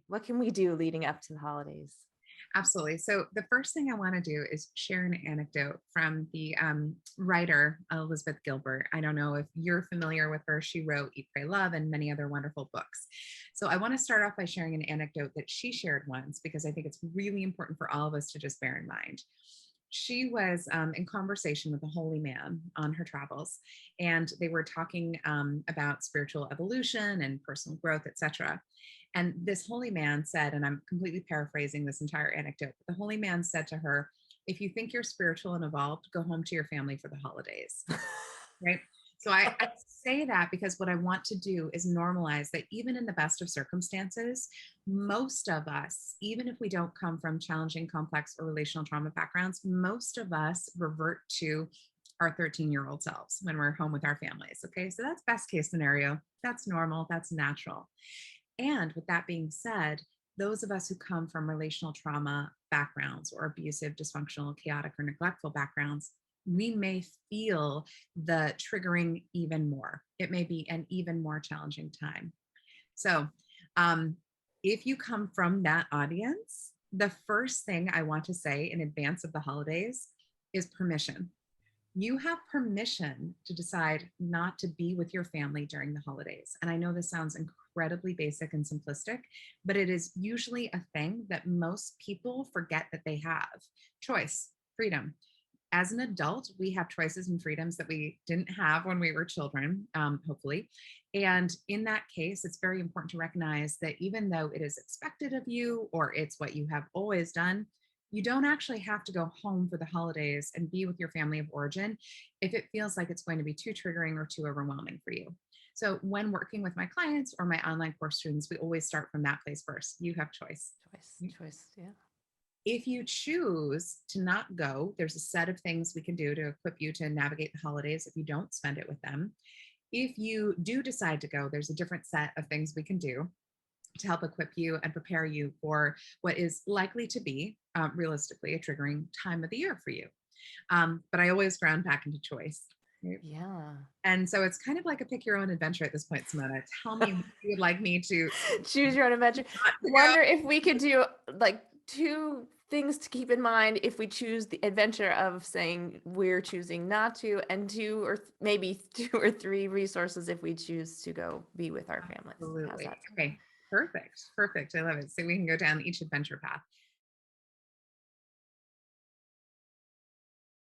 What can we do leading up to the holidays? Absolutely. So the first thing I want to do is share an anecdote from the writer Elizabeth Gilbert. I don't know if you're familiar with her. She wrote Eat, Pray, Love and many other wonderful books. So I want to start off by sharing an anecdote that she shared once, because I think it's really important for all of us to just bear in mind. She was in conversation with a holy man on her travels, and they were talking about spiritual evolution and personal growth, etc. And this holy man said, and I'm completely paraphrasing this entire anecdote, but the holy man said to her, if you think you're spiritual and evolved, go home to your family for the holidays. Right. So I say that because what I want to do is normalize that even in the best of circumstances, most of us, even if we don't come from challenging, complex, or relational trauma backgrounds, most of us revert to our 13-year-old selves when we're home with our families. Okay. So that's best case scenario. That's normal. That's natural. And with that being said, those of us who come from relational trauma backgrounds or abusive, dysfunctional, chaotic, or neglectful backgrounds, we may feel the triggering even more. It may be an even more challenging time. So, if you come from that audience, the first thing I want to say in advance of the holidays is permission. You have permission to decide not to be with your family during the holidays. And I know this sounds incredibly basic and simplistic, but it is usually a thing that most people forget that they have. Choice, freedom. As an adult, we have choices and freedoms that we didn't have when we were children, hopefully. And in that case, it's very important to recognize that even though it is expected of you or it's what you have always done, you don't actually have to go home for the holidays and be with your family of origin if it feels like it's going to be too triggering or too overwhelming for you. So when working with my clients or my online course students, we always start from that place first. You have choice. Choice. Yeah. If you choose to not go, there's a set of things we can do to equip you to navigate the holidays if you don't spend it with them. If you do decide to go, there's a different set of things we can do to help equip you and prepare you for what is likely to be realistically a triggering time of the year for you. But I always ground back into choice. Right? Yeah. And so it's kind of like a pick your own adventure at this point, Simona. Tell me what you would like me to Choose your own adventure. Wonder if we could do like two things to keep in mind if we choose the adventure of saying we're choosing not to, and two or maybe two or three resources if we choose to go be with our families. How's Absolutely. that? Okay. Perfect. Perfect. I love it. So we can go down each adventure path.